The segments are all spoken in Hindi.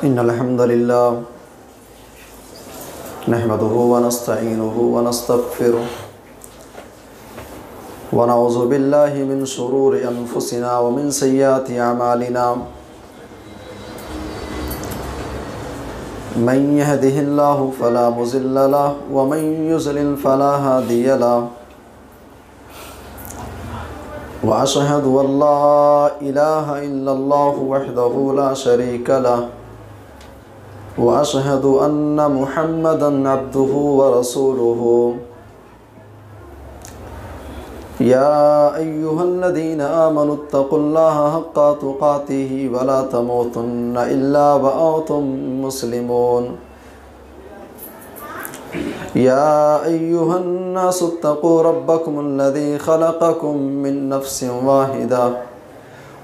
इन्नल हम्दुलिल्लाह नहमदुहु व नस्तईनुहु व नस्तगफिरुह व नऊज़ु बिल्लाहि मिन शुरूरि अनफुसिना व मिन सय्यिआति अमालिना मन यहदिहिल्लाहु फला मुज़िल्ल लहु व मन युज़लिल फला हादिय लहु व अशहदु अल्ला इलाहा इल्लल्लाहु वहदहु ला शरीका लहु व अशहदु अन्न मुहम्मदन अब्दुहु व रसूलुहु या अय्युहल्लज़ीना आमनुत्तक़ुल्लाहा हक़्क़ तुक़ातिही व ला तमूतुन्ना इल्ला व अंतुम मुस्लिमून या अय्युहन्नासुत्तक़ू रब्बकुमुल्लज़ी ख़लक़कुम मिन नफ्सिन वाहिदा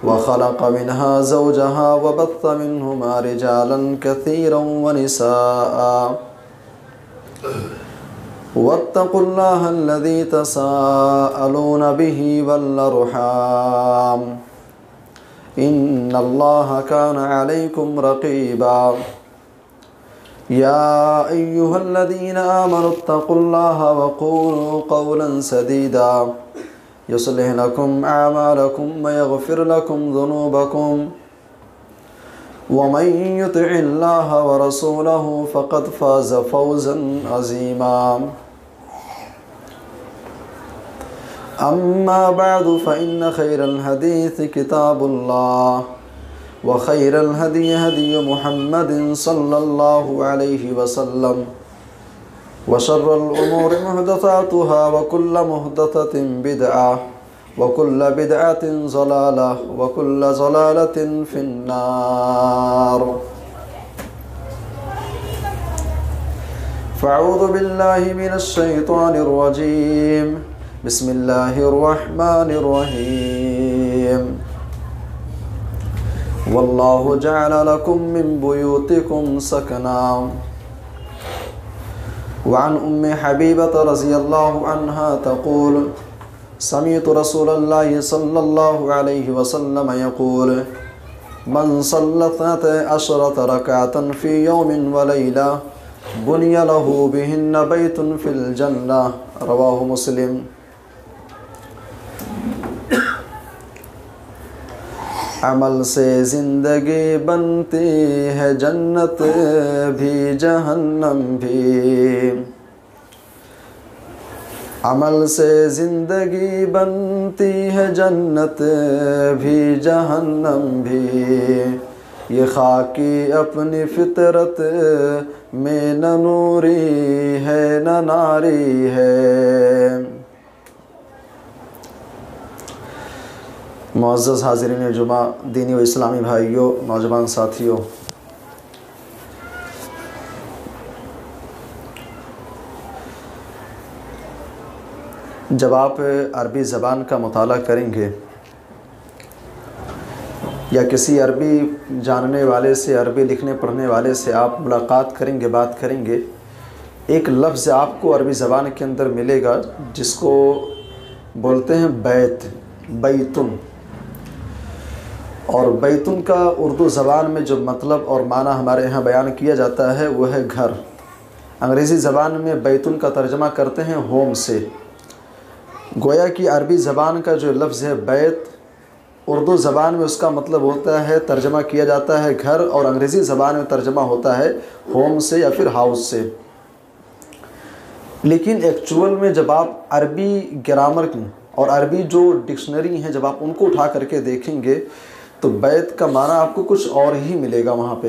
व ख़लक़ मिन्हा ज़ौजहा व बत्थ मिन्हुमा रिजालन कसीरन व निसाअ वत्तक़ुल्लाहा अल्लज़ी तसाअलून बिही वल अर्हाम इन्नल्लाहा काना अलैकुम रक़ीबा या अय्युहल्लज़ीना आमनुत्तक़ुल्लाहा व क़ूलू क़ौलन सदीदा युस्लिह लकुम अअमालकुम व यग़फ़िर लकुम ज़ुनूबकुम व मन युतिइल्लाह व रसूलहु फ़क़द फ़ाज़ फ़ौज़न अज़ीमा अम्मा बअदु फ़इन्न खैरल हदीस किताबुल्लाह व खैरल हदी हदी मुहम्मदिन सल्लल्लाहु अलैहि वसल्लम व शर्रल उमूरि मुहदसातुहा व कुल्ल मुहदसतिन बिदअह व कुल्ल बिदअतिन ज़लालह व कुल्ल ज़लालतिन फिन्नार फ़अऊज़ु बिल्लाहि मिनश शैतानिर रजीम बिस्मिल्लाहिर रहमानिर रहीम वल्लाहु जअल लकुम मिन बुयूतिकुम सकना वअन उम्मे हबीबत रज़ियल्लाहु अन्हा तक़ूल समीअतु रसूलल्लाहि सल्लल्लाहु अलैहि वसल्लम यक़ूल मन सल्ला इस्नता अशरत रकअतन फ़ी यौमिन व लैला बुनिया लहू बिहिन्न बैतुन फ़िल जन्नह रवाहु मुस्लिम। अमल से ज़िंदगी बनती है जन्नत भी जहन्नम भी अमल से ज़िंदगी बनती है जन्नत भी जहन्नम भी ये खाकी अपनी फितरत में न नूरी है न नारी है। मुअज़्ज़ज़ हाज़िरीन जुमा, दीनी व इस्लामी भाइयों, नौजवान साथियों, जब आप अरबी ज़बान का मुताला करेंगे या किसी अरबी जानने वाले से, अरबी लिखने पढ़ने वाले से आप मुलाकात करेंगे, बात करेंगे, एक लफ्ज़ आपको अरबी ज़बान के अंदर मिलेगा जिसको बोलते हैं बैत, बैतुन। और बैतुन का उर्दू ज़बान में जो मतलब और माना हमारे यहाँ बयान किया जाता है वह है घर। अंग्रेज़ी ज़बान में बैतुन का तर्जमा करते हैं होम से। गोया कि अरबी ज़बान का जो लफ्ज़ है बैत, उर्दू ज़बान में उसका मतलब होता है, तर्जमा किया जाता है घर, और अंग्रेज़ी ज़बान में तर्जमा होता है होम से या फिर हाउस से। लेकिन एक्चुअल में जब आप अरबी ग्रामर और अरबी जो डिक्शनरी हैं जब आप उनको उठा करके देखेंगे तो बैत का माना आपको कुछ और ही मिलेगा। वहाँ पे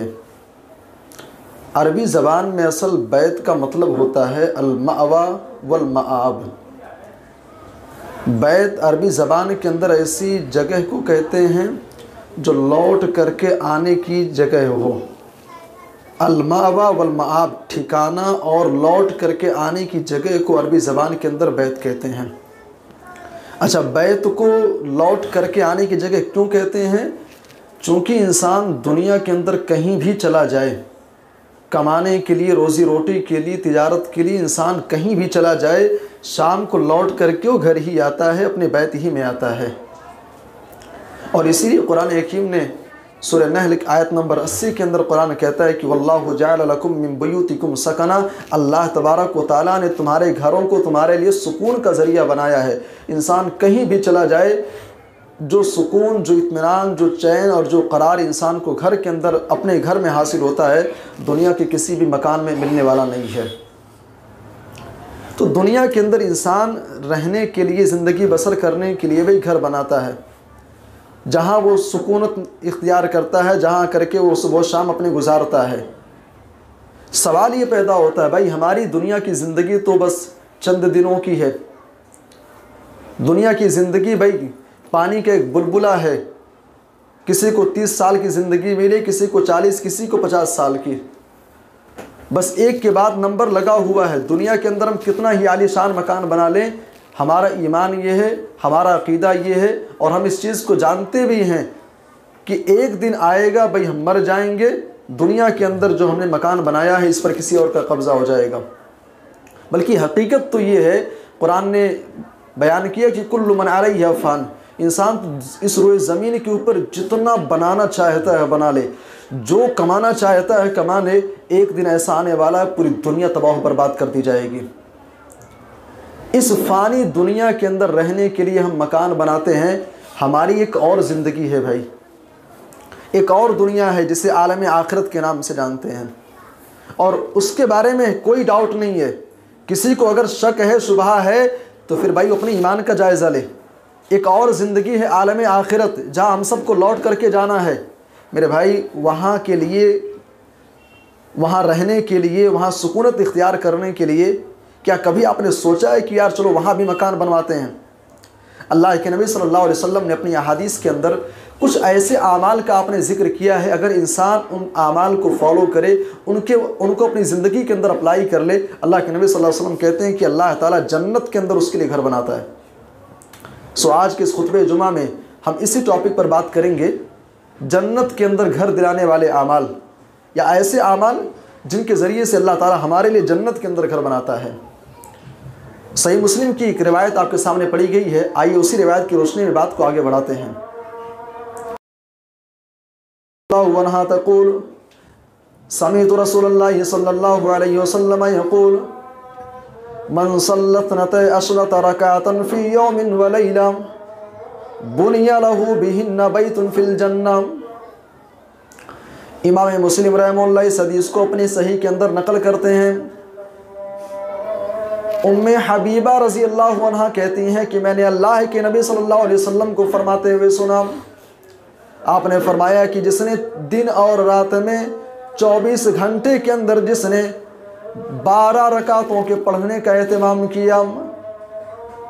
अरबी ज़बान में असल बैत का मतलब होता है अल-मअवा वल मआब। बैत अरबी ज़बान के अंदर ऐसी जगह को कहते हैं जो लौट करके आने की जगह हो। अल-मअवा वल मआब, ठिकाना और लौट करके आने की जगह को अरबी ज़बान के अंदर बैत कहते हैं। अच्छा, बैत को लौट करके आने की जगह क्यों कहते हैं? चूँकि इंसान दुनिया के अंदर कहीं भी चला जाए, कमाने के लिए, रोज़ी रोटी के लिए, तिजारत के लिए इंसान कहीं भी चला जाए, शाम को लौट करके वो घर ही आता है, अपने बैत ही में आता है। और इसीलिए कुरान हकीम ने सूरह नहल आयत नंबर 80 के अंदर कुरान कहता है कि वल्लाहु जअल लकुम मिन बुयूतिकुम सकना, अल्लाह तबारक व तआला ने तुम्हारे घरों को तुम्हारे लिए सुकून का ज़रिया बनाया है। इंसान कहीं भी चला जाए, जो सुकून, जो इत्मीनान, जो चैन और जो करार इंसान को घर के अंदर अपने घर में हासिल होता है, दुनिया के किसी भी मकान में मिलने वाला नहीं है। तो दुनिया के अंदर इंसान रहने के लिए, ज़िंदगी बसर करने के लिए वही घर बनाता है जहाँ वो सुकूनत इख्तियार करता है, जहाँ करके वो सुबह शाम अपने गुजारता है। सवाल ये पैदा होता है, भाई हमारी दुनिया की ज़िंदगी तो बस चंद दिनों की है। दुनिया की ज़िंदगी भाई पानी का एक बुलबुला है। किसी को 30 साल की ज़िंदगी मिले, किसी को 40, किसी को 50 साल की। बस एक के बाद नंबर लगा हुआ है। दुनिया के अंदर हम कितना ही आलीशान मकान बना लें, हमारा ईमान ये है, हमारा अक़ीदा ये है और हम इस चीज़ को जानते भी हैं कि एक दिन आएगा भाई हम मर जाएंगे, दुनिया के अंदर जो हमने मकान बनाया है इस पर किसी और का कब्ज़ा हो जाएगा। बल्कि हकीकत तो ये है, कुरान ने बयान किया कि कुल्लु मन अलैहा फ़ान, इंसान इस रोए ज़मीन के ऊपर जितना बनाना चाहता है बना ले, जो कमाना चाहता है कमा ले, एक दिन ऐसा आने वाला है पूरी दुनिया तबाह बर्बाद कर दी जाएगी। इस फ़ानी दुनिया के अंदर रहने के लिए हम मकान बनाते हैं। हमारी एक और ज़िंदगी है भाई, एक और दुनिया है जिसे आलम आखिरत के नाम से जानते हैं, और उसके बारे में कोई डाउट नहीं है। किसी को अगर शक है, शुबहा है, तो फिर भाई अपने ईमान का जायज़ा ले। एक और ज़िंदगी है आलम आखिरत, जहाँ हम सबको लौट करके जाना है। मेरे भाई वहाँ के लिए, वहाँ रहने के लिए, वहाँ सुकूनत इख्तियार करने के लिए क्या कभी आपने सोचा है कि यार चलो वहाँ भी मकान बनवाते हैं? अल्लाह के नबी सल्लल्लाहु अलैहि वसल्लम ने अपनी अहादीस के अंदर कुछ ऐसे आमाल का आपने ज़िक्र किया है, अगर इंसान उन आमाल को फॉलो करे, उनको अपनी ज़िंदगी के अंदर अप्लाई कर ले, अल्लाह के नबी सल्लल्लाहु अलैहि वसल्लम कहते हैं कि अल्लाह ताला जन्नत के अंदर उसके लिए घर बनाता है। सो आज के इस खुतबे जुमा में हम इसी टॉपिक पर बात करेंगे, जन्नत के अंदर घर दिलाने वाले आमाल, या ऐसे आमाल जिनके ज़रिए से अल्लाह ताला हमारे लिए जन्नत के अंदर घर बनाता है। सही मुस्लिम की एक रिवायत आपके सामने पढ़ी गई है, आइए उसी रिवायत की रोशनी में बात को आगे बढ़ाते हैं। तक़ूल समीअतु रसूलल्लाह सल्लल्लाहु अलैहि वसल्लम यक़ूल मन सल्ला इत्नतै अशरता रकातन फ़ी यौमिन व लैला बुनिया लहू बिहिन्ना बैतुन फ़िल जन्नह। इमाम मुस्लिम रहमतुल्लाह इस हदीस को अपने सही के अंदर नकल करते हैं। उम्मे हबीबा रज़ी अल्लाह अन्हा कहती हैं कि मैंने अल्लाह के नबी सल्लल्लाहु अलैहि वसल्लम को फरमाते हुए सुना, आपने फरमाया कि जिसने दिन और रात में 24 घंटे के अंदर जिसने 12 रकातों के पढ़ने का एहतमाम किया,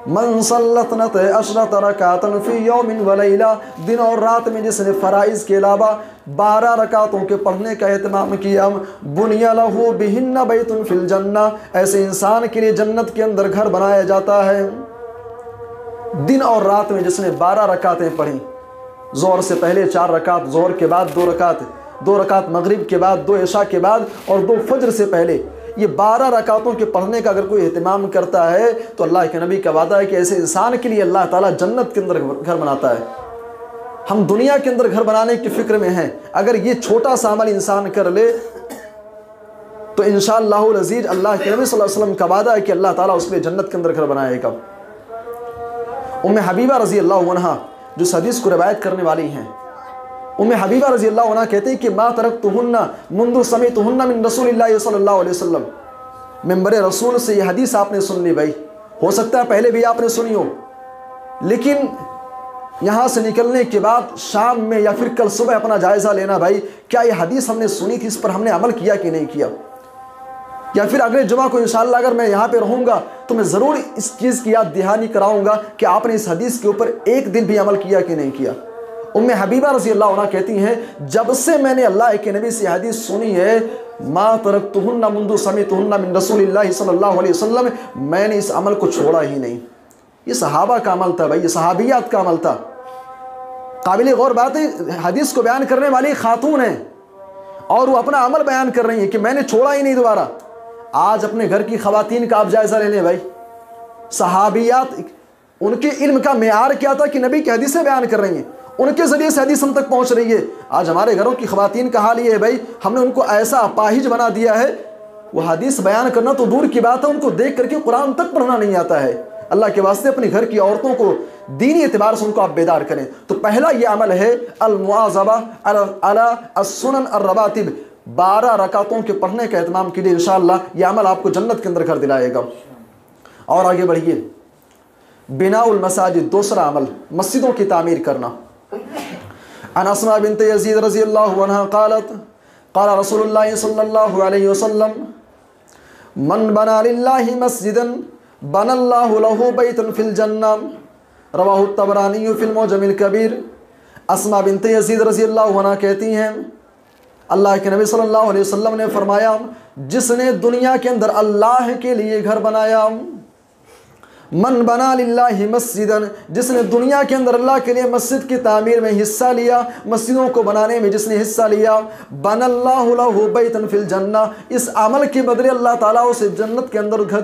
मन सल्ला इत्नतै अशरता रकातन फ़ी यौमिन व लैला, दिन और रात में जिसने फ़राइज़ के अलावा 12 रकातों के पढ़ने का एहतमाम किया, बुनिया लहू बिहिन्ना बैतुन फ़िल जन्नह, ऐसे इंसान के लिए जन्नत के अंदर घर बनाया जाता है। दिन और रात में जिसने 12 रकातें पढ़ी, ज़ोहर से पहले 4 रकात, ज़ोहर के बाद 2 रकात, 2 रकात मगरिब के बाद, 2 इशा के बाद और 2 फजर से पहले, ये 12 रकातों के पढ़ने का अगर कोई एहतमाम करता है तो अल्लाह के नबी का वादा है कि ऐसे इंसान के लिए अल्लाह ताला जन्नत के अंदर घर बनाता है। हम दुनिया के अंदर घर बनाने की फ़िक्र में हैं, अगर ये छोटा सा अमल इंसान कर ले तो इंशाअल्लाहुल अज़ीज़ अल्लाह के नबी सल्लल्लाहु अलैहि वसल्लम का वादा है कि अल्लाह ताला उसके लिए जन्नत के अंदर घर बनाएगा। उम्मे हबीबा रज़ी अल्लाह अन्हा जो इस हदीस को रिवायत करने वाली हैं, उम्मे हबीबा रज़ी अल्लाह अन्हा कहते हैं कि मा तरक्तुहुन्ना मुंदु समीअतुहुन्ना मिन रसूलिल्लाह सल्लल्लाहु अलैहि वसल्लम। मिंबर रसूल से ये हदीस आपने सुन ली भाई, हो सकता है पहले भी आपने सुनी हो, लेकिन यहाँ से निकलने के बाद शाम में या फिर कल सुबह अपना जायज़ा लेना भाई, क्या ये हदीस हमने सुनी थी, इस पर हमने अमल किया कि नहीं किया। या फिर अगले जुमा को इंशाअल्लाह अगर मैं यहाँ पे रहूँगा तो मैं ज़रूर इस चीज़ की याद दहानी कराऊँगा कि आपने इस हदीस के ऊपर एक दिन भी अमल किया कि नहीं किया। उम्मे हबीबा रज़ी अल्लाह अन्हा कहती हैं, जब से मैंने अल्लाह के नबी से हदीस सुनी है, मा तरक्तुहुन्ना मुंदु समीअतुहुन्ना मिन रसूलिल्लाह सल्लल्लाहु अलैहि वसल्लम, मैंने इस अमल को छोड़ा ही नहीं। ये सहाबा का अमल था भाई, ये सहाबियात का अमल था। काबिल गौर बात है, हदीस को बयान करने वाली खातून है और वो अपना अमल बयान कर रही है कि मैंने छोड़ा ही नहीं दोबारा। आज अपने घर की ख़वातीन का आप जायज़ा ले लें भाई, सहाबियात उनके इल्म का मेयार क्या था कि नबी की हदीसें बयान कर रही हैं, उनके ज़रिए से हदीस हम तक पहुँच रही है। आज हमारे घरों की ख़वातीन का हाल ये है भाई, हमने उनको ऐसा अपाहिज बना दिया है, वो हदीस बयान करना तो दूर की बात है, उनको देख करके कुरान तक पढ़ना नहीं आता है। अल्लाह के वास्ते अपने घर की औरतों को दीनी एतबार से उनको आप बेदार करें। तो पहला ये अमल है अल-मुआज़बा अला अस्सुनन अर्रवातिब, 12 रकातों के पढ़ने का एहतमाम कीजिए, इंशाअल्लाह ये अमल आपको जन्नत के अंदर कर दिलाएगा। और आगे बढ़िए, बिनाउल मसाजिद, दूसरा अमल मस्जिदों की तामीर करना। अन अस्मा बिन्त यज़ीद रज़ियल्लाहु अन्हा क़ालत क़ाल रसूलुल्लाह सल्लल्लाहु अलैहि वसल्लम मन बना लिल्लाहि मस्जिदन बनल्लाहु लहु बैतन फिल जन्नह, रवाहु तबरानी फिल मुअजमिल कबीर। अस्मा बिन्त यज़ीद रज़ियल्लाहु अन्हा कहती हैं, अल्लाह के नबी सल्लल्लाहु अलैहि वसल्लम ने फरमाया, जिसने दुनिया के अंदर अल्लाह के लिए घर बनाया, मन बना लिल्लाहि मस्जिदन, जिसने दुनिया के अंदर अल्लाह के लिए मस्जिद की तामीर में हिस्सा लिया, मस्जिदों को बनाने में जिसने हिस्सा लिया, बनल्लाहु लहु बैतन फिल जन्नह, इस अमल के बदले अल्लाह ताला उसे जन्नत के अंदर घर,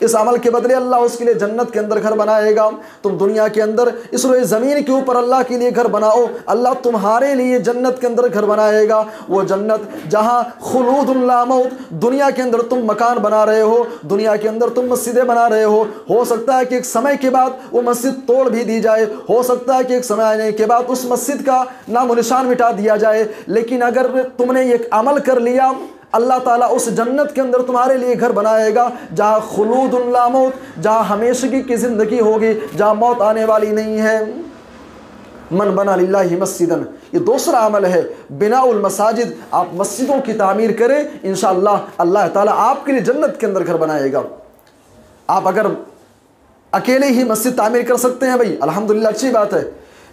इस अमल के बदले अल्लाह उसके लिए जन्नत के अंदर घर बनाएगा। तुम दुनिया के अंदर इस रोए ज़मीन के ऊपर अल्लाह के लिए घर बनाओ, अल्लाह तुम्हारे लिए जन्नत के अंदर घर बनाएगा। वो जन्नत जहाँ खुलूदुन ला मौत, दुनिया के अंदर तुम मकान बना रहे हो, दुनिया के अंदर तुम मस्जिदें बना रहे हो सकता है कि एक समय के बाद वो मस्जिद तोड़ भी दी जाए, हो सकता है कि एक समय आने के बाद उस मस्जिद का नामो निशान मिटा दिया जाए, लेकिन अगर तुमने एक अमल कर लिया, अल्लाह ताला उस जन्नत के अंदर तुम्हारे लिए घर बनाएगा जहाँ खुलूदुन ला मौत, जहाँ हमेशगी की ज़िंदगी होगी, जहाँ मौत आने वाली नहीं है। मन बना लिल्लाहि मस्जिदन, ये दूसरा अमल है बिनाउल मसाजिद, आप मस्जिदों की तामीर करें, इंशाअल्लाह अल्लाह ताला आपके लिए जन्नत के अंदर घर बनाएगा। आप अगर अकेले ही मस्जिद तामीर कर सकते हैं भाई, अल्हम्दुलिल्लाह, अच्छी बात है,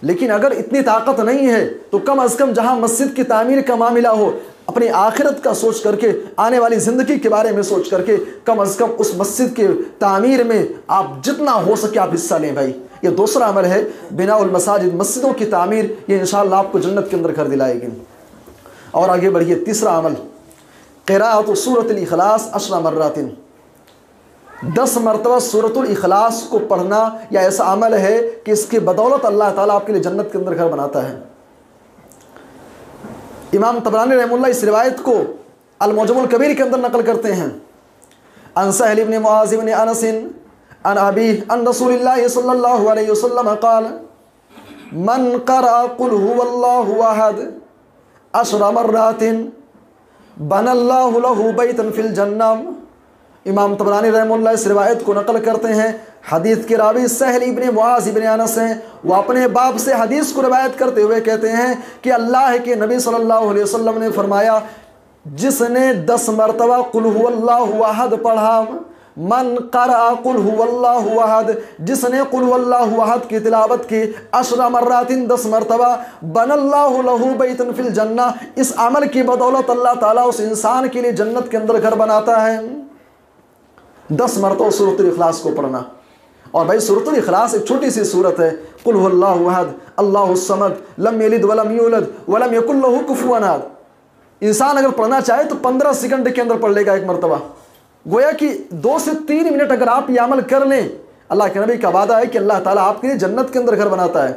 लेकिन अगर इतनी ताकत नहीं है तो कम अज़ कम जहाँ मस्जिद की तामीर का मामला हो, अपनी आखिरत का सोच करके, आने वाली ज़िंदगी के बारे में सोच करके, कम अज़ कम उस मस्जिद के तामीर में आप जितना हो सके आप हिस्सा लें भाई। ये दूसरा अमल है बिनाउल मसाजिद, मस्जिदों की तामीर, ये इंशाअल्लाह आपको जन्नत के अंदर कर दिलाएगी। और आगे बढ़िए, तीसरा अमल क़िराअत सूरतुल इखलास 10 मर्रातिन, 10 मरतबा सूरतुल इखलास को पढ़ना, या ऐसा अमल है कि इसकी बदौलत अल्लाह ताला आपके लिए जन्नत के अंदर घर बनाता है। इमाम तबरानी रहमुल्लाह इस रिवायत को अल-मुअजमुल कबीर के अंदर नकल करते हैं। अन सहल इब्न मुआज़ इब्न अनस अन अबीह अन रसूलिल्लाह सल्लल्लाहु अलैहि वसल्लम क़ाल मन क़रअ क़ुल हुवल्लाहु अहद 10 मर्रातिन बनल्लाहु लहु बैतन फिल जन्नह। इमाम तबरानी रहमुल्लाह इस रिवायत को नकल करते हैं। हदीस के रावी सहल इब्न मुआज़ इब्न अनस हैं। वो अपने बाप से हदीस को रिवायत करते हुए कहते हैं कि अल्लाह के नबी सल्लल्लाहु अलैहि वसल्लम ने फरमाया, जिसने 10 मरतबा कुल हुवल्लाहु अहद पढ़ा, मन क़रअ कुल हुवल्लाहु अहद, जिसने कुल हुवल्लाहु अहद की तिलावत की 10 मर्रातिन 10 मरतबा, बनल्लाहु लहु बैतन फिल जन्नह, इस अमल की बदौलत अल्लाह ताला उस इंसान के लिए जन्नत के अंदर घर बनाता है। 10 मरतबा सूरतुल इखलास को पढ़ना। और भाई सूरतुल इखलास एक छोटी सी सूरत है, कुल हुवल्लाहु अहद अल्लाहुस समद लम यलिद वलम यूलद वलम यकुल लहु कुफुवन अहद। इंसान अगर पढ़ना चाहे तो 15 सेकंड के अंदर पढ़ लेगा एक मरतबा। गोया कि 2 से 3 मिनट अगर आप ये अमल कर लें, अल्लाह के नबी का वादा है कि अल्लाह ताला आपके लिए जन्नत के अंदर घर बनाता है।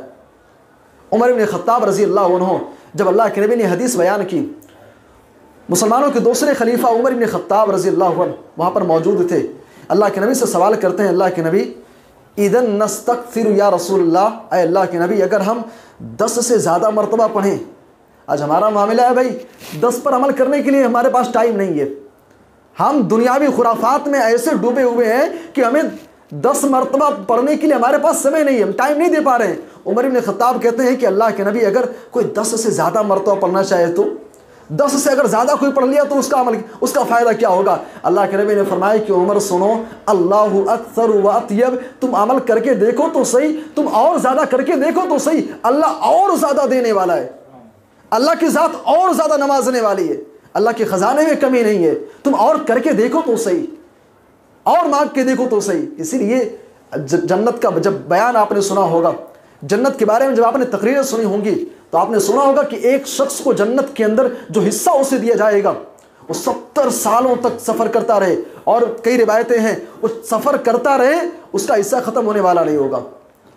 उमर इब्न खत्ताब रज़ी अल्लाह अन्हु, जब अल्लाह के नबी ने हदीस बयान की, मुसलमानों के दूसरे खलीफा उमर इब्न खत्ताब रज़ी अल्लाह अन्हु वहाँ पर मौजूद थे। अल्लाह के नबी से सवाल करते हैं, अल्लाह के नबी इदन नस्तगफिरु या रसूलल्लाह, अय अल्लाह के नबी अगर हम 10 से ज़्यादा मरतबा पढ़ें, आज हमारा मामला है भाई 10 पर अमल करने के लिए हमारे पास टाइम नहीं है, हम दुनियावी खुराफात में ऐसे डूबे हुए हैं कि हमें 10 मरतबा पढ़ने के लिए हमारे पास समय नहीं है, हम टाइम नहीं दे पा रहे हैं। उमर इब्न खत्ताब कहते हैं कि अल्लाह के नबी अगर कोई 10 से ज़्यादा मरतबा पढ़ना चाहे तो 10 से अगर ज़्यादा कोई पढ़ लिया तो उसका फ़ायदा क्या होगा। अल्लाह के नबी ने फरमाया कि उमर सुनो, अल्लाहु अक्सर व अत्यब, तुम अमल करके देखो तो सही, तुम और ज़्यादा करके देखो तो सही, अल्लाह और ज़्यादा देने वाला है, अल्लाह की ज़ात और ज़्यादा नवाजने वाली है, अल्लाह के ख़जाने में कमी नहीं है, तुम और करके देखो तो सही, और मांग के देखो तो सही। इसीलिए जन्नत का जब बयान आपने सुना होगा, जन्नत के बारे में जब आपने तकरीरें सुनी होंगी तो आपने सुना होगा कि एक शख्स को जन्नत के अंदर जो हिस्सा उसे दिया जाएगा वो 70 सालों तक सफ़र करता रहे, और कई रिवायतें हैं वो सफ़र करता रहे, उसका हिस्सा ख़त्म होने वाला नहीं होगा।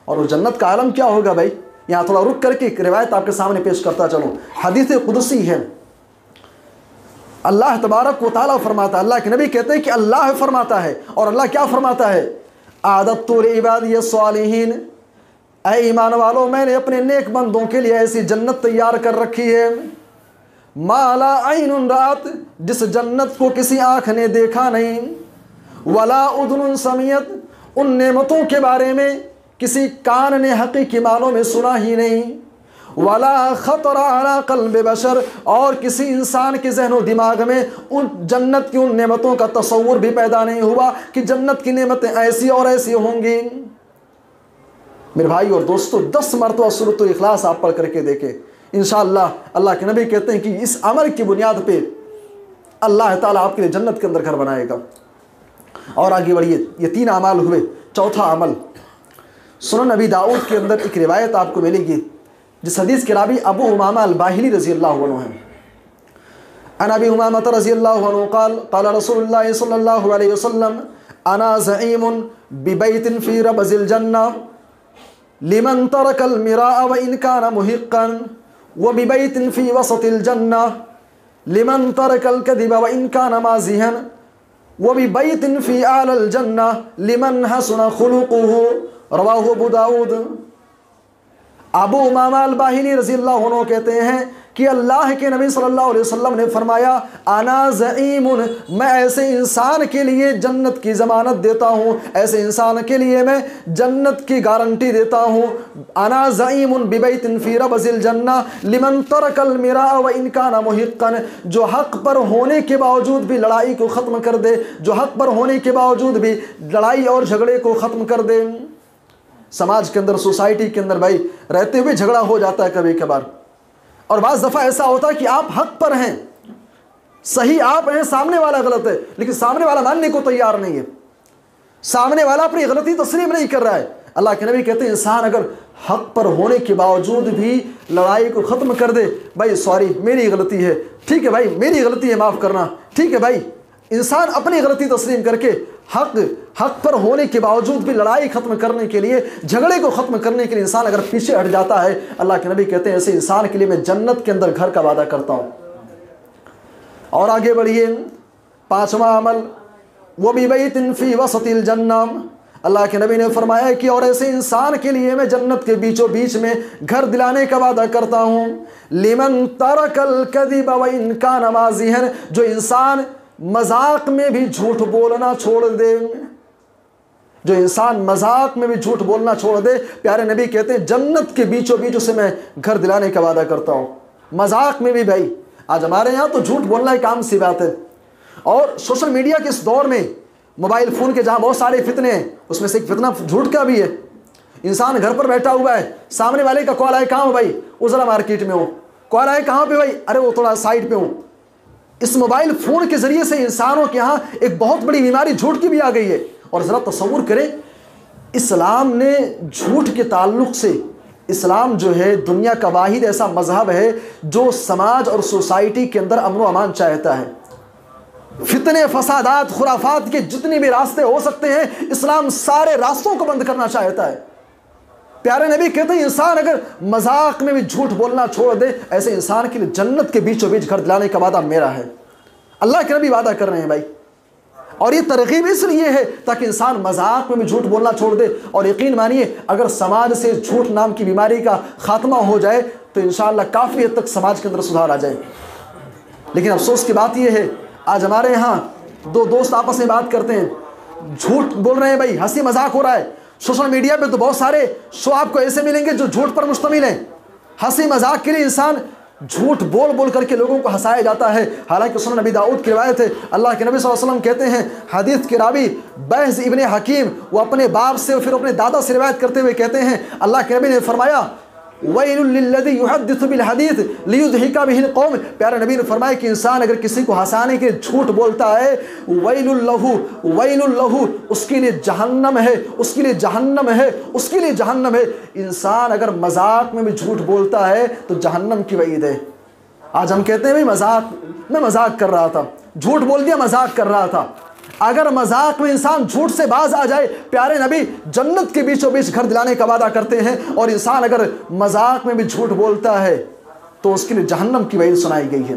और वो जन्नत का आलम क्या होगा भाई, यहाँ थोड़ा रुक करके एक रिवायत आपके सामने पेश करता चलूँ। हदीस कुदसी है, अल्लाह तबारक व तआला फरमाता है, अल्लाह के नबी कहते हैं कि अल्लाह फरमाता है, और अल्लाह क्या फरमाता है, आदत्तु लिइबादिय सालिहीन, ऐ ईमान वालों मैंने अपने नेक बंदों के लिए ऐसी जन्नत तैयार कर रखी है, माला ऐनुन रात, जिस जन्नत को किसी आँख ने देखा नहीं, वला उदनुन समियत, उन नेमतों के बारे में किसी कान ने हकीकी मानों में सुना ही नहीं, वला खतरा अला क़ल्ब बशर, और किसी इंसान के ज़हन और दिमाग में उन जन्नत की उन नेमतों का तसव्वुर भी पैदा नहीं हुआ कि जन्नत की नेमतें ऐसी और ऐसी होंगी। मेरे भाई और दोस्तों, 10 मरतबा सूरत इखलास आप पढ़ करके देखें, इंशाअल्लाह। अल्लाह के नबी कहते हैं कि इस अमल की बुनियाद पे अल्लाह ताला आपके लिए जन्नत के अंदर घर बनाएगा। और आगे बढ़िए, ये 3 अमाल हुए। चौथा अमल, सुनन नबी दाऊद के अंदर एक रिवायत आपको मिलेगी जिस हदीस के रावी अबू उमामा अल-बाहिली रज़ियल्लाहु अन्हु हैं। अन अबी उमामा रज़ियल्लाहु अन्हु क़ाल क़ाल रसूलुल्लाह सल्लल्लाहु अलैहि वसल्लम अना ज़ईमुन बिबैतिन फ़ी रबज़िल जन्नह लिमन तरकल मिराअ व इन कान मुहिक़्क़न व बिबैतिन फ़ी वसतिल जन्नह लिमन तरकल कज़िब व इन कान माज़िहन व बिबैतिन फ़ी आलल जन्नह लिमन हसुन खुलुक़ुहु, रवाहु अबू दाऊद। अबू उमामा अल-बाहिली रज़ियल्लाहु अन्हु कहते हैं कि अल्लाह के नबी सल्लल्लाहु अलैहि वसल्लम ने फरमाया, अना ज़ईमुन, मैं ऐसे इंसान के लिए जन्नत की ज़मानत देता हूँ, ऐसे इंसान के लिए मैं जन्नत की गारंटी देता हूँ। अना ज़ईमुन बिबैतिन फ़ी रबज़िल जन्नह लिमन तरकल मिराअ व इन कान मुहिक़्क़न, जो हक़ पर होने के बावजूद भी लड़ाई को ख़त्म कर दे, जो हक़ पर होने के बावजूद भी लड़ाई और झगड़े को ख़त्म कर दे। समाज के अंदर, सोसाइटी के अंदर भाई रहते हुए झगड़ा हो जाता है कभी कभार, और बाज़ दफ़ा ऐसा होता है कि आप हक पर हैं, सही आप हैं, सामने वाला गलत है, लेकिन सामने वाला मानने को तैयार नहीं है, सामने वाला अपनी गलती तस्लीम नहीं कर रहा है। अल्लाह के नबी कहते हैं इंसान अगर हक पर होने के बावजूद भी लड़ाई को ख़त्म कर दे, भाई सॉरी मेरी गलती है, ठीक है भाई मेरी गलती है, माफ़ करना, ठीक है भाई, इंसान अपनी गलती तस्लीम करके हक पर होने के बावजूद भी लड़ाई ख़त्म करने के लिए, झगड़े को ख़त्म करने के लिए इंसान अगर पीछे हट जाता है, अल्लाह के नबी कहते हैं ऐसे इंसान के लिए मैं जन्नत के अंदर घर का वादा करता हूँ। और आगे बढ़िए, 5वां अमल, वो भी बैतिन फ़ी वसतिल जन्नह, अल्लाह के नबी ने फरमाया कि और ऐसे इंसान के लिए मैं जन्नत के बीचों बीच में घर दिलाने का वादा करता हूँ। लिमन तरकल कज़िब व इन कान माज़िहन, जो इंसान मजाक में भी झूठ बोलना छोड़ दे, जो इंसान मजाक में भी झूठ बोलना छोड़ दे, प्यारे नबी कहते हैं जन्नत के बीचों बीच उसे मैं घर दिलाने का वादा करता हूँ। मजाक में भी भाई, आज हमारे यहाँ तो झूठ बोलना एक आम सी बात है, और सोशल मीडिया के इस दौर में मोबाइल फ़ोन के जहाँ बहुत सारे फितने हैं, उसमें से एक फितना झूठ का भी है। इंसान घर पर बैठा हुआ है, सामने वाले का कॉल आए, कहाँ हो भाई, उजरा मार्केट में हो, कॉल आए कहाँ पे भाई, अरे वो थोड़ा साइड पे हूँ। इस मोबाइल फ़ोन के ज़रिए से इंसानों के यहाँ एक बहुत बड़ी बीमारी झूठ की भी आ गई है। और ज़रा तसव्वुर करें, इस्लाम ने झूठ के ताल्लुक़ से, इस्लाम जो है दुनिया का वाहिद ऐसा मज़हब है जो समाज और सोसाइटी के अंदर अमन व अमान चाहता है। फितने, फसादात, खुराफात के जितने भी रास्ते हो सकते हैं, इस्लाम सारे रास्तों को बंद करना चाहता है। प्यारे नबी कहते हैं इंसान अगर मजाक में भी झूठ बोलना छोड़ दे, ऐसे इंसान के लिए जन्नत के बीचों बीच घर दिलाने का वादा मेरा है। अल्लाह के नबी वादा कर रहे हैं भाई, और ये तरकीब इसलिए है ताकि इंसान मजाक में भी झूठ बोलना छोड़ दे। और यकीन मानिए, अगर समाज से झूठ नाम की बीमारी का खात्मा हो जाए तो इंशाअल्लाह काफ़ी हद तक समाज के अंदर सुधार आ जाए। लेकिन अफसोस की बात यह है, आज हमारे यहाँ 2 दोस्त आपस में बात करते हैं, झूठ बोल रहे हैं भाई, हंसी मजाक हो रहा है। सोशल मीडिया पे तो बहुत सारे शो आपको ऐसे मिलेंगे जो झूठ पर मुश्तमिल हैं। हंसी मजाक के लिए इंसान झूठ बोल बोल करके लोगों को हंसाया जाता है। हालांकि सुनन नबी दाऊद की रिवायत है, अल्लाह के नबी सल्लल्लाहु अलैहि वसल्लम कहते हैं, हदीस के रावी बैज़ इब्ने हकीम, वो अपने बाप से फिर अपने दादा से रिवायत करते हुए कहते हैं, अल्लाह के नबी ने फरमाया, वैलुल लिल्लज़ी युहद्दिसु बिल हदीस लियुदहिका बिहिल कौम। प्यारे नबी ने फरमाया कि इंसान अगर किसी को हंसाने के झूठ बोलता है, वैलुल लहू, उसके लिए जहन्नम है, उसके लिए जहन्नम है, उसके लिए जहन्नम है। इंसान अगर मजाक में भी झूठ बोलता है तो जहन्नम की वईद है। आज हम कहते हैं भाई मजाक, मैं मजाक कर रहा था, झूठ बोल दिया, मजाक कर रहा था। अगर मजाक में इंसान झूठ से बाज आ जाए, प्यारे नबी जन्नत के बीचों बीच घर दिलाने का वादा करते हैं। और इंसान अगर मजाक में भी झूठ बोलता है तो उसके लिए जहन्नम की वईद सुनाई गई है।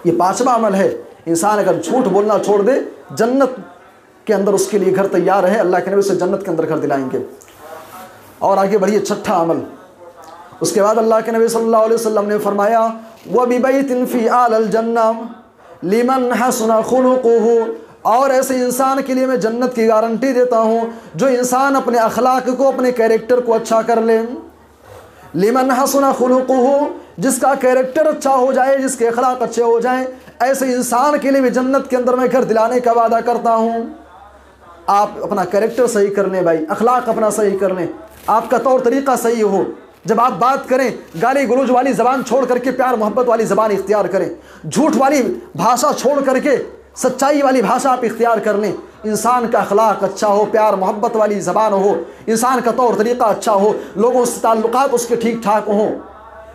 ये पांचवा अमल है, इंसान अगर झूठ बोलना छोड़ दे, जन्नत के अंदर उसके लिए घर तैयार है, अल्लाह के नबी उसे जन्नत के अंदर घर दिलाएंगे। और आगे बढ़िए, छठा अमल। उसके बाद अल्लाह के नबी सल्लल्लाहु अलैहि वसल्लम ने फरमाया, व बिबैतिन फी आल जन्ना लिमन हसना खुलुकुहु, और ऐसे इंसान के लिए मैं जन्नत की गारंटी देता हूँ जो इंसान अपने अखलाक को, अपने कैरेक्टर को अच्छा कर ले। लिमन हसना खुलुकुहु, जिसका कैरेक्टर अच्छा हो जाए, जिसके अखलाक अच्छे हो जाएं, ऐसे इंसान के लिए भी जन्नत के अंदर मैं घर दिलाने का वादा करता हूँ। आप अपना कैरेक्टर सही कर लें भाई, अखलाक अपना सही कर लें, आपका तौर तरीक़ा सही हो। जब आप बात करें, गाली गलौज वाली ज़बान छोड़ करके प्यार मोहब्बत वाली ज़बान इख्तियार करें, झूठ वाली भाषा छोड़ करके सच्चाई वाली भाषा आप इख्तियार कर लें। इंसान का अखलाक अच्छा हो, प्यार मोहब्बत वाली ज़बान हो, इंसान का तौर तरीक़ा अच्छा हो, लोगों से ताल्लुकात उसके ठीक ठाक हों,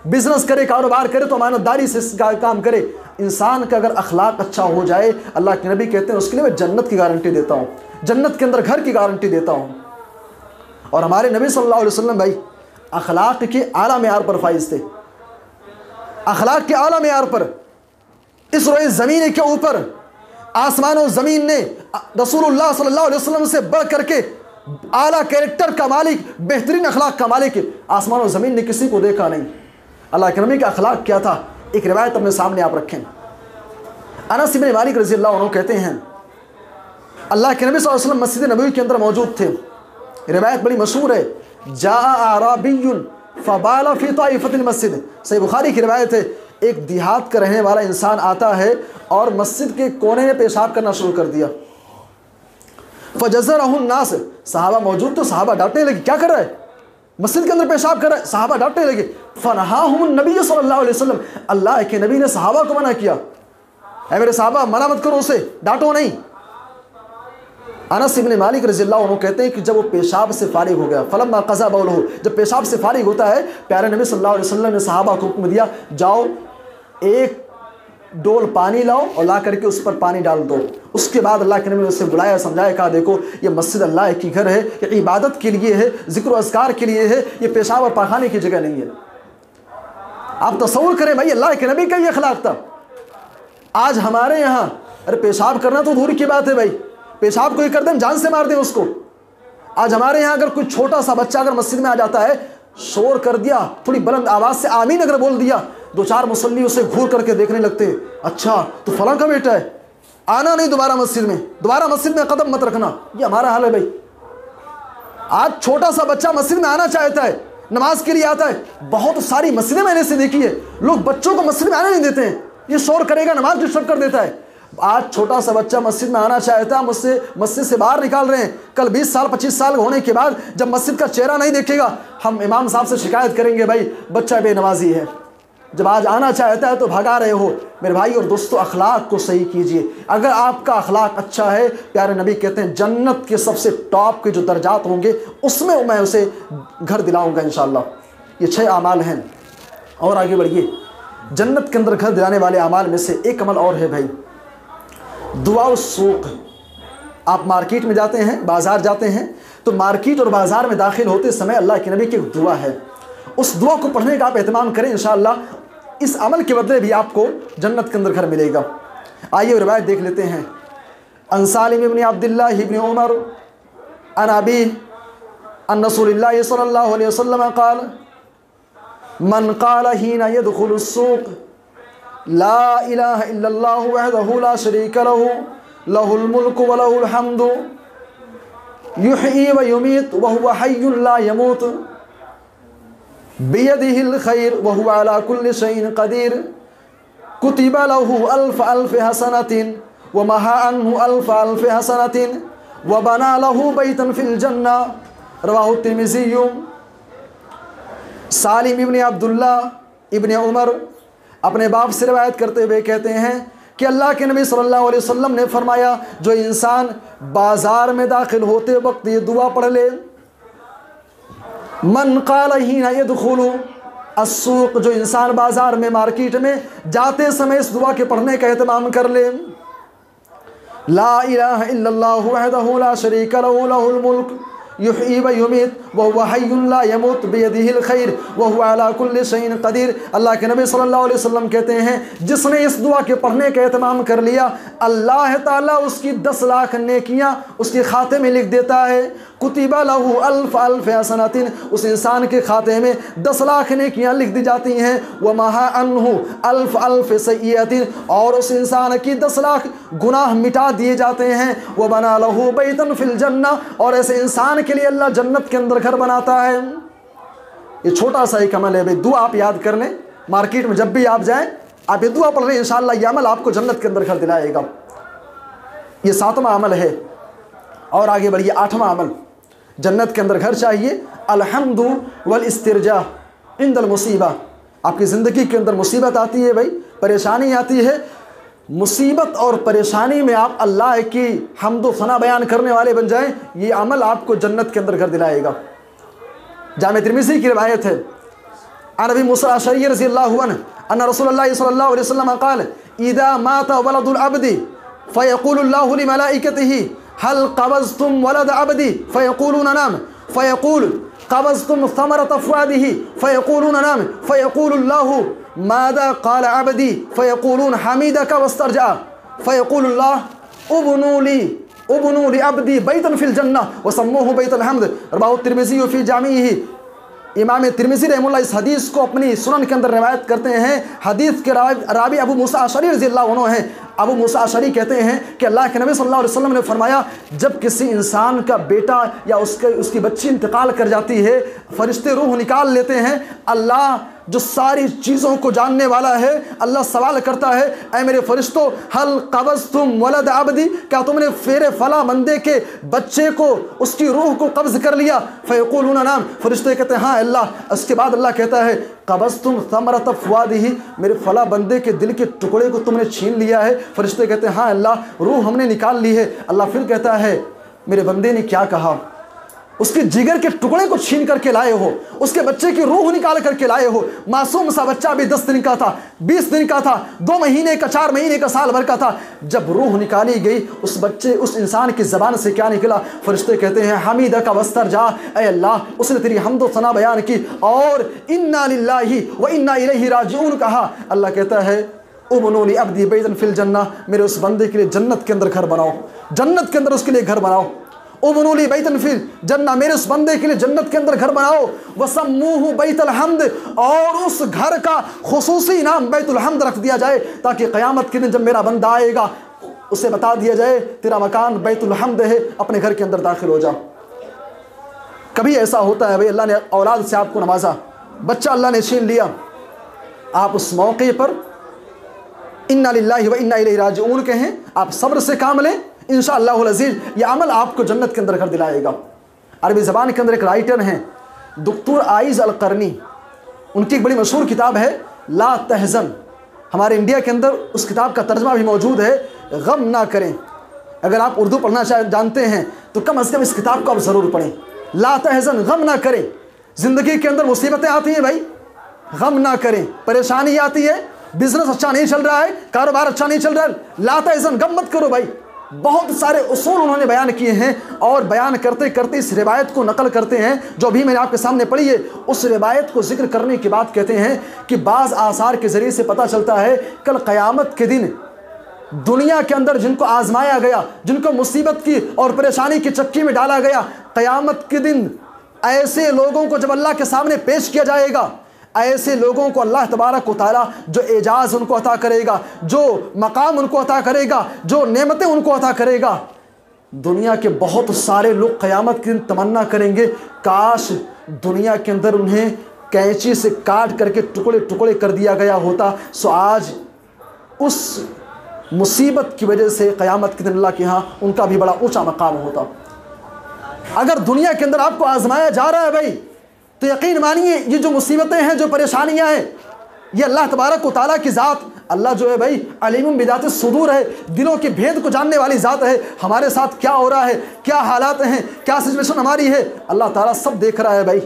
बिज़नेस करे, कारोबार करे तो अमानतदारी से काम करे। इंसान का अगर अखलाक अच्छा हो जाए, अल्लाह के नबी कहते हैं उसके लिए मैं जन्नत की गारंटी देता हूँ, जन्नत के अंदर घर की गारंटी देता हूँ। और हमारे नबी सल्लल्लाहु अलैहि वसल्लम भाई अखलाक के आला मेयार पर फाइज थे, अखलाक के आला मेयार पर। इस रोए ज़मीन के ऊपर आसमान और ज़मीन ने रसूलुल्लाह सल्लल्लाहु अलैहि वसल्लम से बढ़ करके आला कैरेक्टर का मालिक, बेहतरीन अखलाक का मालिक आसमान और ज़मीन ने किसी को देखा नहीं। अल्लाह के नबी का अखलाक क्या था, एक रिवायत अपने सामने आप रखें। अनस इब्न मालिक रज़ी अल्लाह अन्हु कहते हैं, अल्लाह के नबी सल्लल्लाहु अलैहि वसल्लम मस्जिद नबवी के अंदर मौजूद थे। रिवायत बड़ी मशहूर है, जा आराबियुन फबाला फी ताइफतिल मस्जिद, सही बुखारी की रिवायत है। एक देहात का रहने वाला इंसान आता है और मस्जिद के कोने में पेशाब करना शुरू कर दिया। फजज़रहुन नास, सहाबा मौजूद तो सहाबा डांटने लगे, क्या कर रहा है, मस्जिद के अंदर पेशाब कर रहा है। सहाबा डांटने लगे। फनहाहुन नबी सल्लल्लाहु अलैहि वसल्लम, अल्लाह के नबी ने सहाबा को मना किया, ऐ मेरे सहाबा मना मत करो उसे, डांटो नहीं। अनस इब्न मालिक रज़ियल्लाहु अन्हु कहते हैं कि जब वो पेशाब से फारिग हो गया, फलम्मा क़ज़ा बौलहु, जब पेशाब से फारिग होता है, प्यारे नबी सल्लल्लाहु अलैहि वसल्लम ने सहाबा को हुक्म दिया, जाओ एक डोल पानी लाओ और ला करके उस पर पानी डाल दो। उसके बाद अल्लाह के नबी ने उससे बुलाया, समझाया, कहा देखो ये मस्जिद अल्लाह की घर है, ये इबादत के लिए है, ज़िक्र अज़कार के लिए है, ये पेशाब और पाखाने की जगह नहीं है। आप तसव्वुर करें भाई, अल्लाह के नबी का ये अखलाक था। आज हमारे यहाँ अरे पेशाब करना तो दूर की बात है भाई, पेशाब कोई कर दे जान से मार दे उसको। आज हमारे यहाँ अगर कोई छोटा सा बच्चा अगर मस्जिद में आ जाता है, शोर कर दिया, थोड़ी बुलंद आवाज़ से आमीन अगर बोल दिया, दो चार मुसल्ली उसे घूर करके देखने लगते हैं, अच्छा तो फलां का बेटा है, आना नहीं दोबारा मस्जिद में, दोबारा मस्जिद में कदम मत रखना। ये हमारा हाल है भाई। आज छोटा सा बच्चा मस्जिद में आना चाहता है, नमाज के लिए आता है, बहुत सारी मस्जिदें मैंने ऐसे देखी है, लोग बच्चों को मस्जिद में आने नहीं देते हैं, ये शोर करेगा, नमाज डिस्टर्ब कर देता है। आज छोटा सा बच्चा मस्जिद में आना चाहता है, मुझसे मस्जिद से बाहर निकाल रहे हैं। कल 20 साल 25 साल होने के बाद जब मस्जिद का चेहरा नहीं देखेगा, हम इमाम साहब से शिकायत करेंगे, भाई बच्चा बेनमाजी है। जब आज आना चाहता है तो भगा रहे हो। मेरे भाई और दोस्तों, अखलाक को सही कीजिए। अगर आपका अखलाक अच्छा है, प्यारे नबी कहते हैं जन्नत के सबसे टॉप के जो दर्जात होंगे उसमें मैं उसे घर दिलाऊंगा इंशाअल्लाह। ये 6 अमाल हैं। और आगे बढ़िए, जन्नत के अंदर घर दिलाने वाले अमाल में से एक अमल और है भाई, दुआ सूक। आप मार्केट में जाते हैं, बाज़ार जाते हैं, तो मार्केट और बाज़ार में दाखिल होते समय अल्लाह के नबी की एक दुआ है, उस दुआ को पढ़ने का आप एहतमाम करें, इंशाअल्लाह इस अमल के बदले भी आपको जन्नत के अंदर घर मिलेगा। आइए रिवायत देख लेते हैं। अन सालिम इब्न अब्दुल्लाह इब्न उमर अन अबी अन रसूलुल्लाह सल्लल्लाहु अलैहि वसल्लम क़ाल मन क़ाल हीना यदखुलुस सूक़ ला इलाहा इल्लल्लाहु वहदहु ला शरीका लहु लहुल मुल्कु व लहुल हम्दु युहयी व युमीत व हुवा हय्युन ला यमूत बियदिहिल खैर व हुवा अला कुल्लि शैइन क़दीर कुतिबा लहु अल्फ अल्फ हसनतिन व महा अन्हु अल्फ अल्फ हसनतिन व बना लहु बैतन फिल जन्ना। रवाहु तिर्मिज़ी। सालिम इब्न अब्दुल्लाह इब्न उमर अपने बाप से रिवायत करते हुए कहते हैं कि अल्लाह के नबी सल्लल्लाहु अलैहि वसल्लम ने फरमाया, जो इंसान बाज़ार में दाखिल होते वक्त ये दुआ पढ़ ले, मन क़ाल हीना यदखुलु अस्सूक़, जो इंसान बाज़ार में मार्केट में जाते समय इस दुआ के पढ़ने का एहतमाम कर ले, ला इलाहा इल्लल्लाहु वहदहु ला शरीका लहु लहुल मुल्क युहयी व युमीत व हुवा हय्युन ला यमूत बियदिहिल खैर व हुवा अला कुल्लि शैइन कदीर। अल्लाह के नबी सल्लल्लाहु अलैहि वसल्लम कहते हैं, जिसने इस दुआ के पढ़ने का एहतमाम कर लिया, अल्लाह ताला उसकी 10 लाख नेकियां उसके खाते में लिख देता है। कुतिबा लहू अल्फ अल्फ हसनातिन, उस इंसान के खाते में 10 लाख नेकियां लिख दी जाती हैं। व महा अन्हु अल्फ अल्फ सय्यतिन, और उस इंसान की 10 लाख गुनाह मिटा दिए जाते हैं। व बना लहू बैतन फिल जन्ना, और ऐसे इंसान के लिए अल्लाह जन्नत के अंदर घर बनाता है। ये छोटा सा एक अमल है भाई, दुआ आप याद कर लें। मार्केट में जब भी आप जाएं, आप ये दुआ पढ़ रहे हैं, इंशाअल्लाह ये अमल आपको जन्नत के अंदर घर दिलाएगा। ये 7वां अमल है। और आगे बढ़िए 8वां अमल, जन्नत के अंदर घर चाहिए। अलहम्दु वल इस्तिरजा इंदल मुसीबा। आपकी ज़िंदगी के अंदर मुसीबत आती है भाई, परेशानी आती है, मुसीबत और परेशानी में आप अल्लाह की हम्द व सना बयान करने वाले बन जाएं, ये अमल आपको जन्नत के अंदर घर दिलाएगा। जामे तिर्मिज़ी की रिवायत है, अन अबी मूसा अशअरी रज़ियल्लाहु अन्हु अन्ना रसूलुल्लाह सल्लल्लाहु अलैहि वसल्लम क़ाल इज़ा माता वलदुल अब्दी फ़यक़ूलुल्लाहु लिमलाइकतिही हल क़बज़्तुम वलद अब्दी फ़यक़ूलून नअम फ़यक़ूल क़बज़्तुम समरत अफ़वादिही फ़यक़ूलून नअम फ़यक़ूलुल्लाहु माज़ा क़ाल अब्दी फ़यक़ूलून हमीदक वस्तरजा फ़यक़ूलुल्लाह उब्नू ली अब्दी बैतन फिल जन्नह वसम्मूहु बैतुल हम्द। रवाहु तिर्मिज़ी फ़ी जामिही। इमाम तिर्मिज़ी रहमतुल्लाह इस हदीस को अपनी सुनन के अंदर रिवायत करते हैं। हदीस के रावी अबू मूसा अशअरी रज़ियल्लाहु अन्हु हैं। अबू मूसा अशअरी कहते हैं कि अल्लाह के नबी सल्लल्लाहु अलैहि वसल्लम ने फरमाया, जब किसी इंसान का बेटा या उसकी बच्ची इंतकाल कर जाती है, फरिश्ते रूह निकाल लेते हैं। अल्लाह जो सारी चीज़ों को जानने वाला है, अल्लाह सवाल करता है, ऐ मेरे फरिश्तों, हल क़बज़्तुम वलद अब्दी, क्या तुमने फेरे फला बंदे के बच्चे को, उसकी रूह को कब्ज़ कर लिया? फ़यक़ूलून नअम, फरिश्ते कहते हैं हाँ अल्लाह। उसके बाद अल्लाह कहता है, क़बज़्तुम समरत फ़वादिही, मेरे फला बंदे के दिल के टुकड़े को तुमने छीन लिया है? फरिश्ते कहते हैं हाँ अल्लाह, रूह हमने निकाल ली है। अल्लाह फिर कहता है, मेरे बंदे ने क्या कहा? उसके जिगर के टुकड़े को छीन करके लाए हो, उसके बच्चे की रूह निकाल करके लाए हो। मासूम सा बच्चा भी 10 दिन का था, 20 दिन का था, 2 महीने का, 4 महीने का, साल भर का था। जब रूह निकाली गई, उस बच्चे, उस इंसान की ज़बान से क्या निकला? फरिश्ते कहते हैं हमीदा का वस्तर जा, ऐ अल्लाह, उसने तेरी हम्द व सना बयान की और इन्ना लिल्लाहि व इन्ना इलैहि राजिऊन कहा। अल्लाह कहता है, उब्नू ली अब्दी बैतन फिल जन्नह, मेरे उस बंदे के लिए जन्नत के अंदर घर बनाओ, जन्नत के अंदर उसके लिए घर बनाओ। उब्नू ली बैतन फिल जन्नह, मेरे उस बंदे के लिए जन्नत के अंदर घर बनाओ। वसम्मूहु बैतुल हम्द, और उस घर का खुसूसी नाम बैतुल हम्द रख दिया जाए, ताकि क़यामत के दिन जब मेरा बंदा आएगा उसे बता दिया जाए तेरा मकान बैतुल हम्द है, अपने घर के अंदर दाखिल हो जा। कभी ऐसा होता है भाई, अल्लाह ने औलाद से आपको नवाजा, बच्चा अल्लाह ने छीन लिया, आप उस मौके पर इन्ना लिल्लाहि व इन्ना इलैहि राजिऊन कहें, आप सब्र से काम लें, इंशाअल्लाहुल अज़ीज़ यह अमल आपको जन्नत के अंदर कर दिलाएगा। अरबी ज़बान के अंदर एक राइटर हैं डॉक्टर आइज़ अल क़रनी, उनकी एक बड़ी मशहूर किताब है ला तहज़न। हमारे इंडिया के अंदर उस किताब का तर्जमा भी मौजूद है, गम ना करें। अगर आप उर्दू पढ़ना जानते हैं तो कम अज़ कम इस किताब को आप ज़रूर पढ़ें। ला तहज़न, गम ना करें। ज़िंदगी के अंदर मुसीबतें आती हैं भाई, गम ना करें। परेशानी आती है, बिजनेस अच्छा नहीं चल रहा है, कारोबार अच्छा नहीं चल रहा है, ला तहज़न, गम मत करो भाई। बहुत सारे उसूल उन्होंने बयान किए हैं, और बयान करते करते इस रिवायत को नकल करते हैं जो अभी मैंने आपके सामने पढ़ी है। उस रिवायत को जिक्र करने के बाद कहते हैं कि बाज़ आसार के ज़रिए से पता चलता है कल क़यामत के दिन दुनिया के अंदर जिनको आजमाया गया, जिनको मुसीबत की और परेशानी की चक्की में डाला गया, क़यामत के दिन ऐसे लोगों को जब अल्लाह के सामने पेश किया जाएगा, ऐसे लोगों को अल्लाह तबारक व तआला जो एजाज़ उनको अता करेगा, जो मकाम उनको अता करेगा, जो नेमतें उनको अता करेगा, दुनिया के बहुत सारे लोग क़यामत के दिन तमन्ना करेंगे काश दुनिया के अंदर उन्हें कैंची से काट करके टुकड़े टुकड़े कर दिया गया होता, सो आज उस मुसीबत की वजह से क़यामत के दिन अल्लाह के यहाँ उनका भी बड़ा ऊँचा मकाम होता। अगर दुनिया के अंदर आपको आजमाया जा रहा है भाई, तो यकीन मानिए ये जो मुसीबतें हैं, जो परेशानियां हैं, ये अल्लाह तबारक व तआला की ज़ात, अल्लाह जो है भाई अलीमुम बिज़ाति सुदूर है, दिलों के भेद को जानने वाली ज़ात है। हमारे साथ क्या हो रहा है, क्या हालात हैं, क्या सिचुएशन हमारी है, अल्लाह ताला सब देख रहा है भाई।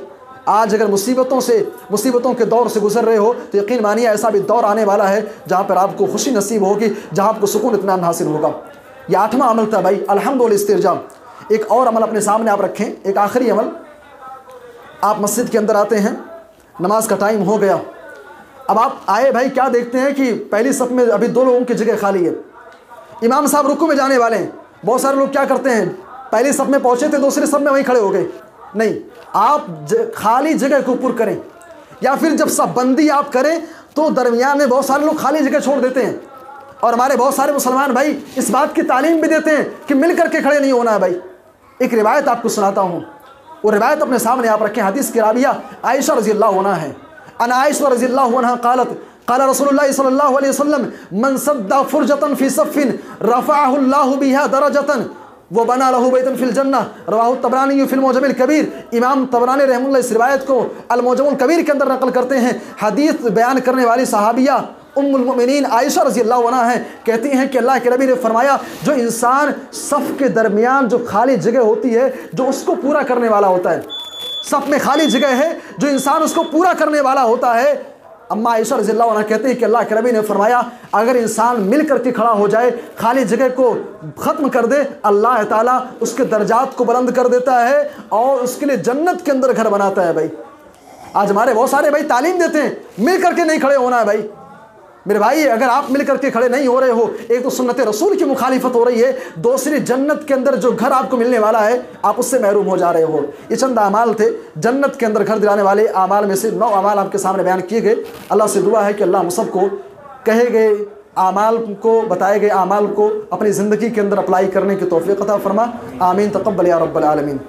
आज अगर मुसीबतों के दौर से गुजर रहे हो तो यकीन मानिए ऐसा भी दौर आने वाला है जहाँ पर आपको खुशी नसीब होगी, जहाँ आपको सुकून इत्मीनान हासिल होगा। यह 8वां अमल था भाई, अलहम्द वल इस्तिरजा। एक और अमल अपने सामने आप रखें, एक आखिरी अमल। आप मस्जिद के अंदर आते हैं, नमाज का टाइम हो गया, अब आप आए भाई, क्या देखते हैं कि पहली सफ में अभी 2 लोगों की जगह खाली है, इमाम साहब रुकू में जाने वाले हैं। बहुत सारे लोग क्या करते हैं, पहली सफ में पहुंचे थे, दूसरी सफ में वहीं खड़े हो गए। नहीं, आप खाली जगह को पूर्ण करें, या फिर जब सब बंदी आप करें तो दरमियान में बहुत सारे लोग खाली जगह छोड़ देते हैं। और हमारे बहुत सारे मुसलमान भाई इस बात की तालीम भी देते हैं कि मिल करके खड़े नहीं होना है भाई। एक रिवायत आपको सुनाता हूँ, वो रिवायत अपने सामने आप रखें। हदीस की राविया आयशा रज़ियल्लाहु अन्हा है। अन आयशा रज़ियल्लाहु अन्हा क़ालत क़ाल रसूलुल्लाह सल्लल्लाहु अलैहि वसल्लम मन सद्दा फुरजतन फ़ी सफ़िन रफ़अहु अल्लाहु बिहा दरजतन वो बना लहू बैतन फिल जन्नह, रवाहु तबरानी फिल मौजमुल कबीर। इमाम तबरानी रहमतुल्लाह इस रिवायत को अल मौजमुल कबीर के अंदर नकल करते हैं। हदीस बयान करने वाली सहाबिया उम्मुल मोमिनीन आयशा रज़ियल्लाहु अन्हा है, कहती हैं कि अल्लाह के नबी ने फरमाया, जो इंसान सफ़ के दरमियान जो खाली जगह होती है, जो उसको पूरा करने वाला होता है, सफ़ में खाली जगह है, जो इंसान उसको पूरा करने वाला होता है। अम्मा आयशा रज़ियल्लाहु अन्हा कहते हैं कि अल्लाह के नबी ने फरमाया, अगर इंसान मिल करके खड़ा हो जाए, खाली जगह को ख़त्म कर दे, अल्लाह ताला उसके दर्जात को बुलंद कर देता है और उसके लिए जन्नत के अंदर घर बनाता है। भाई आज हमारे बहुत सारे भाई तालीम देते हैं मिल करके नहीं खड़े होना है। भाई मेरे भाई, अगर आप मिल करके खड़े नहीं हो रहे हो, एक तो सुन्नत रसूल की मुखालिफत हो रही है, दूसरी जन्नत के अंदर जो घर आपको मिलने वाला है आप उससे महरूम हो जा रहे हो। ये चंद अमाल थे जन्नत के अंदर घर दिलाने वाले अमाल में से 9 अमाल आपके सामने बयान किए गए। अल्लाह से दुआ है कि अल्लाह हम सबको कहे गए अमाल को, बताए गए अमाल को अपनी ज़िंदगी के अंदर अप्लाई करने की तौफीक अता फरमा। आमीन तक़ब्बल या रब्बल आलमीन।